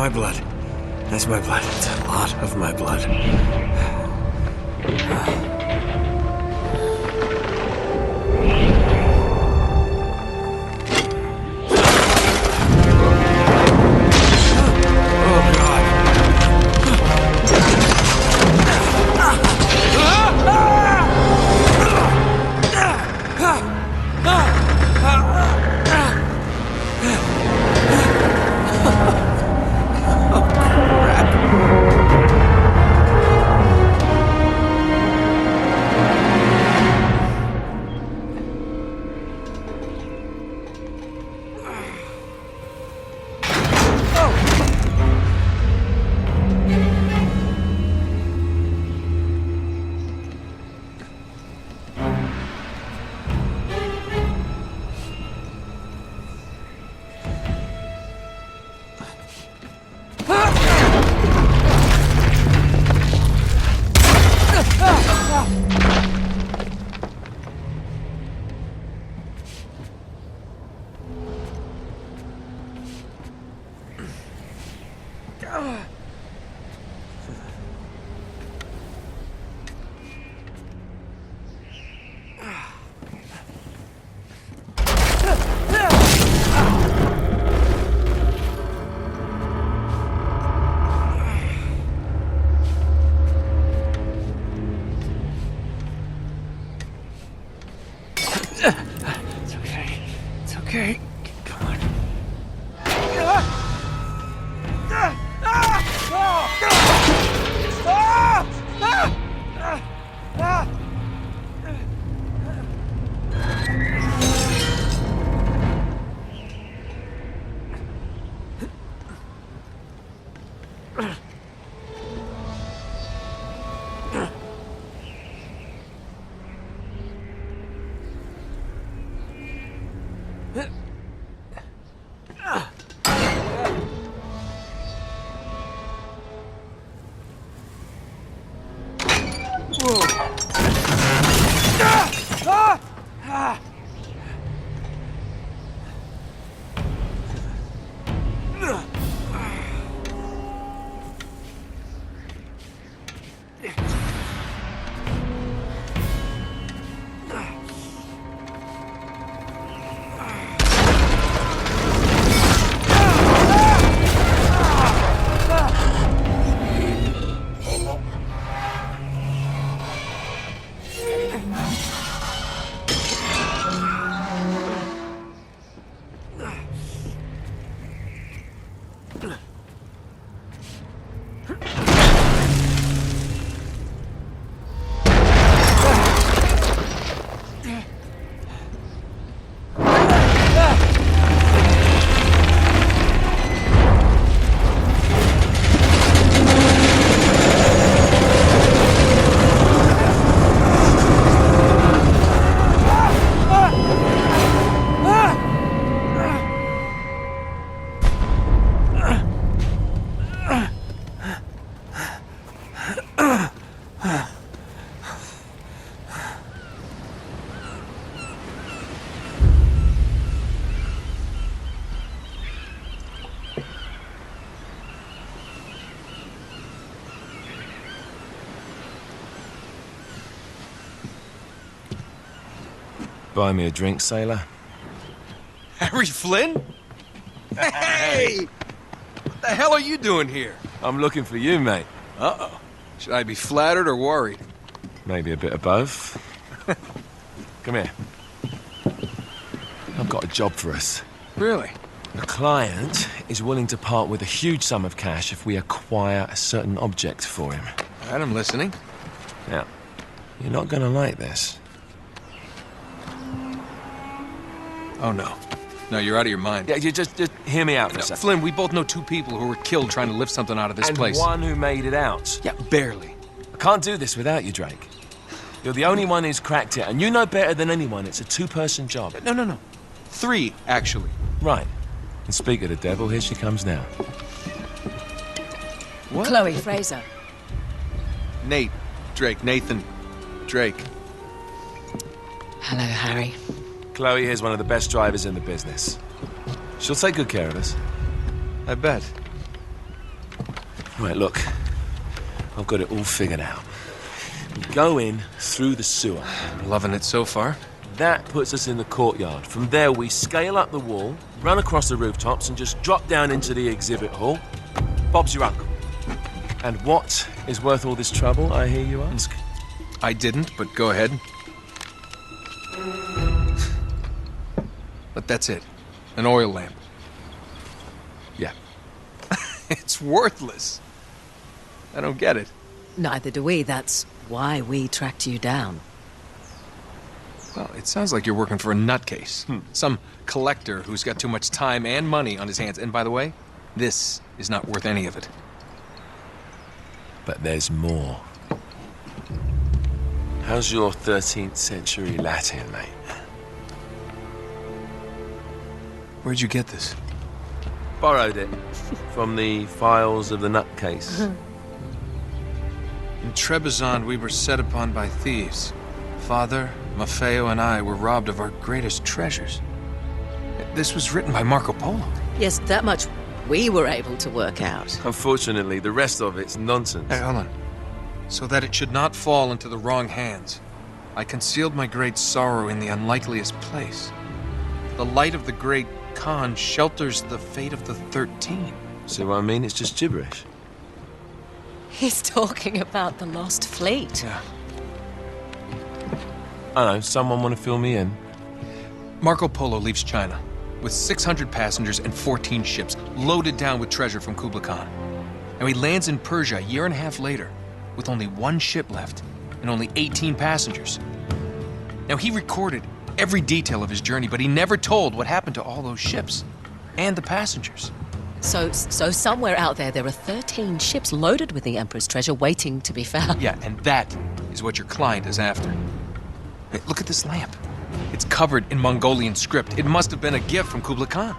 my blood. That's my blood. It's a lot of my blood. It's okay. Come on. Buy me a drink, sailor? Harry Flynn? Hey! What the hell are you doing here? I'm looking for you, mate. Uh-oh. Should I be flattered or worried? Maybe a bit of both. Come here. I've got a job for us. Really? The client is willing to part with a huge sum of cash if we acquire a certain object for him. All right, I'm listening. Now, you're not gonna like this. Oh, no. No, you're out of your mind. Yeah, you just hear me out for a second. Flynn, we both know two people who were killed trying to lift something out of this place. And one who made it out. Yeah, barely. I can't do this without you, Drake. You're the only one who's cracked it, and you know better than anyone it's a two-person job. No. 3, actually. Right. And speak of the devil, here she comes now. What? Chloe Fraser. Nate. Drake. Nathan. Drake. Hello, Harry. Chloe here's one of the best drivers in the business. She'll take good care of us. I bet. Right, look. I've got it all figured out. We go in through the sewer. Loving it so far. That puts us in the courtyard. From there, we scale up the wall, run across the rooftops, and just drop down into the exhibit hall. Bob's your uncle. And what is worth all this trouble, I hear you ask? I didn't, but go ahead. But that's it. An oil lamp. Yeah. It's worthless. I don't get it. Neither do we. That's why we tracked you down. Well, it sounds like you're working for a nutcase. Some collector who's got too much time and money on his hands. And by the way, this is not worth any of it. But there's more. How's your 13th century Latin, mate? Where'd you get this? Borrowed it from the files of the nutcase. In Trebizond, we were set upon by thieves. Father, Maffeo, and I were robbed of our greatest treasures. This was written by Marco Polo. Yes, that much we were able to work out. Unfortunately, the rest of it's nonsense. Hey, hold on. So that it should not fall into the wrong hands, I concealed my great sorrow in the unlikeliest place. The light of the great Khan shelters the fate of the 13. See what I mean? It's just gibberish. He's talking about the lost fleet. Yeah. I know, someone want to fill me in? Marco Polo leaves China with 600 passengers and 14 ships, loaded down with treasure from Kublai Khan. And he lands in Persia a year and a half later, with only one ship left and only 18 passengers. Now, he recorded every detail of his journey, but he never told what happened to all those ships and the passengers. So somewhere out there are 13 ships loaded with the Emperor's treasure waiting to be found. Yeah, and that is what your client is after. Hey, look at this lamp. It's covered in Mongolian script. It must have been a gift from Kublai Khan.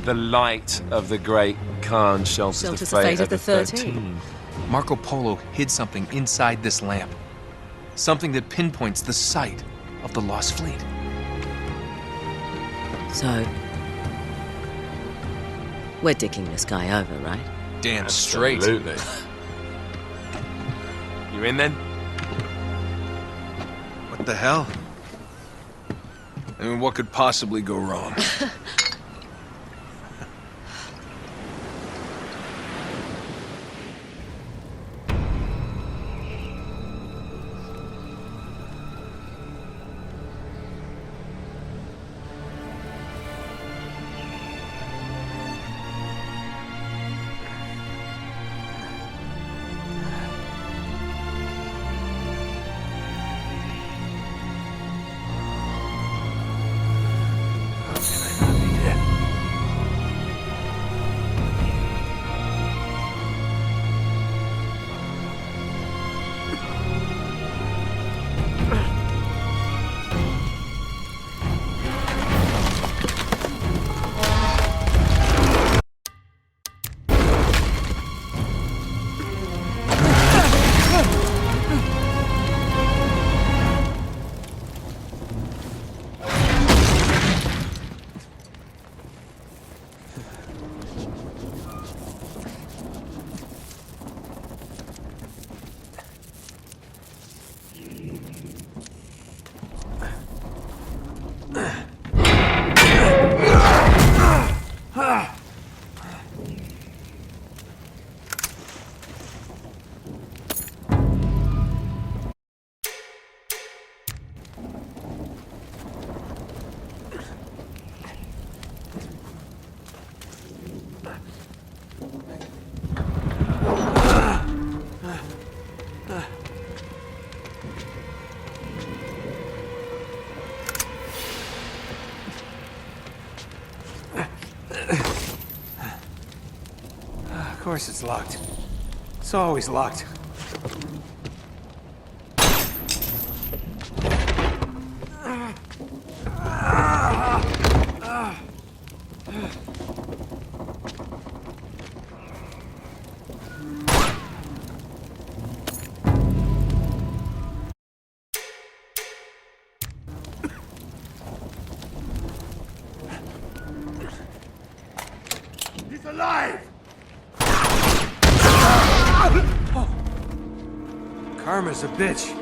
The light of the great Khan shelters the fate of the 13. Marco Polo hid something inside this lamp. Something that pinpoints the site of the lost fleet. So, we're dicking this guy over, right? Damn straight. Absolutely. You in then? What the hell? I mean, what could possibly go wrong? Of course it's locked. It's always locked. He's alive! Karma's a bitch.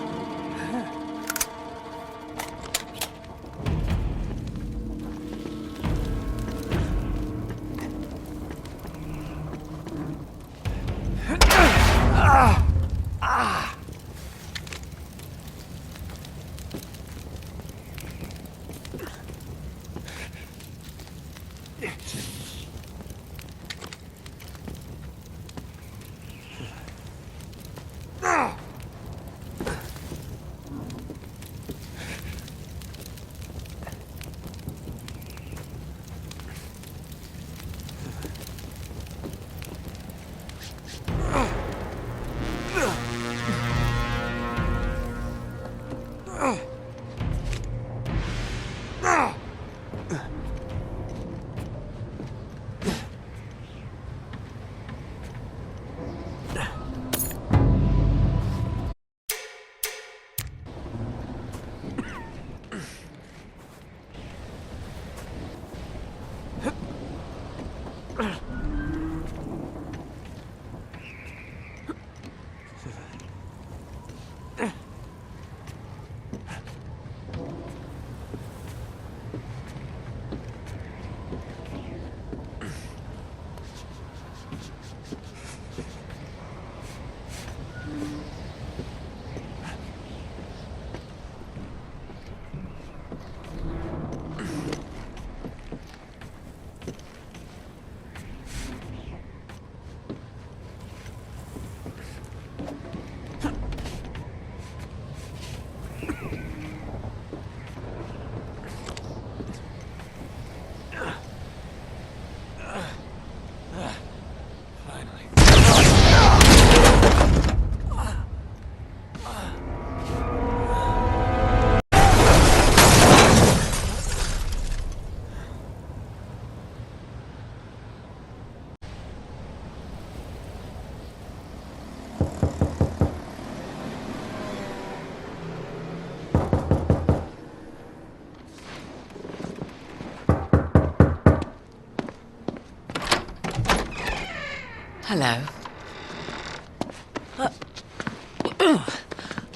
Hello.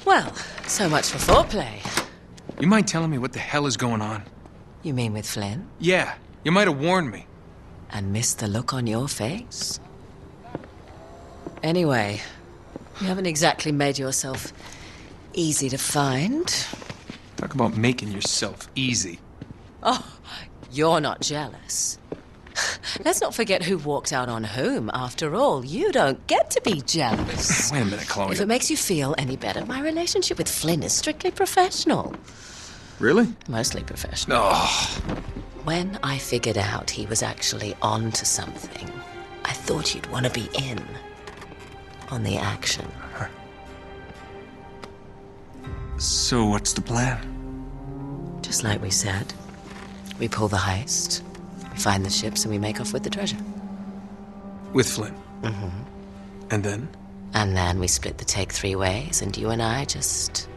Well, so much for foreplay. You mind telling me what the hell is going on? You mean with Flynn? Yeah, you might have warned me. And missed the look on your face? Anyway, you haven't exactly made yourself easy to find. Talk about making yourself easy. Oh, you're not jealous. Let's not forget who walked out on whom. After all, you don't get to be jealous. Wait a minute, Chloe. If it makes you feel any better, my relationship with Flynn is strictly professional. Really? Mostly professional. Oh. When I figured out he was actually on to something, I thought you'd want to be in on the action. So what's the plan? Just like we said, we pull the heist, we find the ships, and we make off with the treasure. With Flynn? Mm-hmm. And then? And then we split the take 3 ways, and you and I just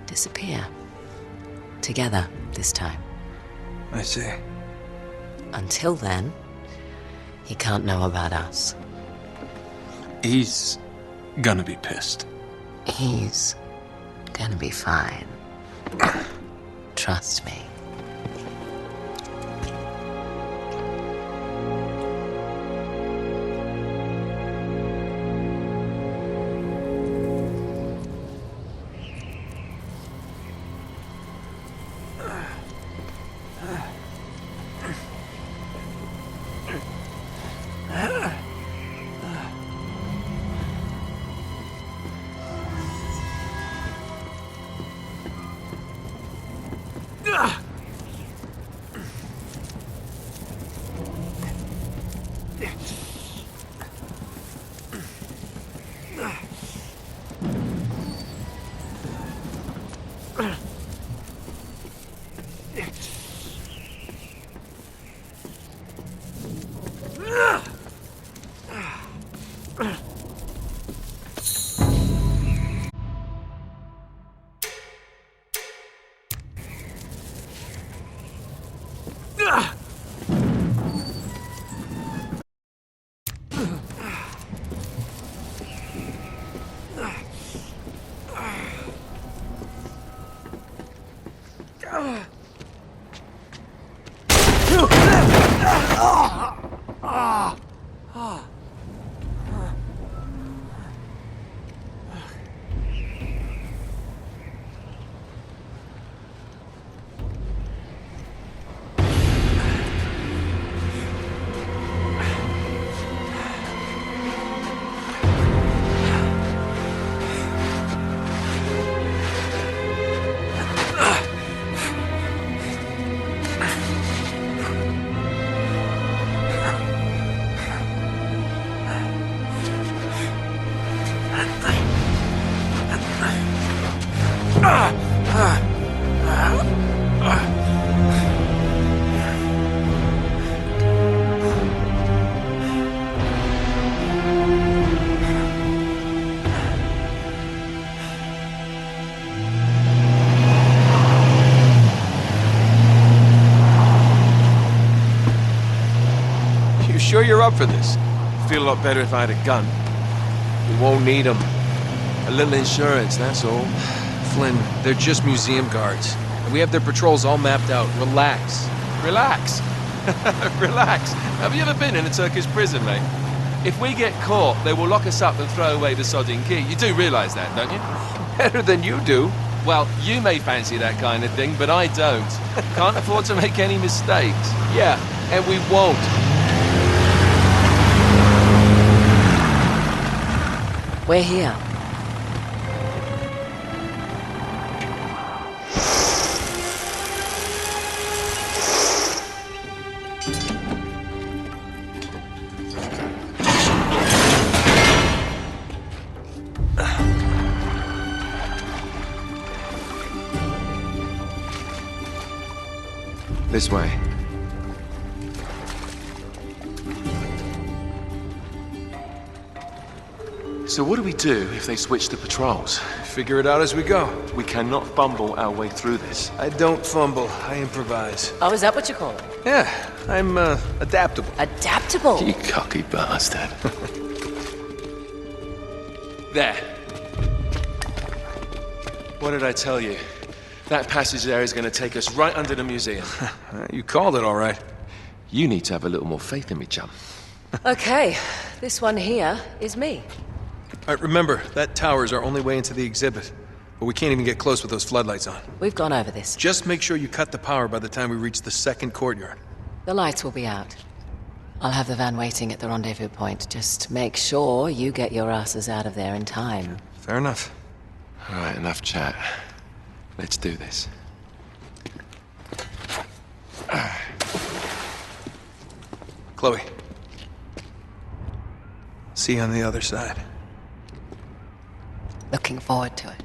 disappear. Together, this time. I see. Until then, he can't know about us. He's gonna be pissed. He's gonna be fine. Trust me. You sure you're up for this? Feel a lot better if I had a gun. We won't need them. A little insurance, that's all. Flynn, they're just museum guards. And we have their patrols all mapped out. Relax. Relax. Relax. Have you ever been in a Turkish prison, mate? If we get caught, they will lock us up and throw away the sodding key. You do realize that, don't you? Better than you do. Well, you may fancy that kind of thing, but I don't. Can't afford to make any mistakes. Yeah, and we won't. We're here. This way. So what do we do if they switch the patrols? Figure it out as we go. We cannot fumble our way through this. I don't fumble, I improvise. Oh, is that what you call it? Yeah, I'm, adaptable. Adaptable. You cocky bastard. There. What did I tell you? That passage there is going to take us right under the museum. You called it all right. You need to have a little more faith in me, chum. Okay, this one here is me. All right, remember, that tower is our only way into the exhibit. But we can't even get close with those floodlights on. We've gone over this. Just make sure you cut the power by the time we reach the second courtyard. The lights will be out. I'll have the van waiting at the rendezvous point. Just make sure you get your asses out of there in time. Fair enough. All right, enough chat. Let's do this. Chloe. See you on the other side. Looking forward to it.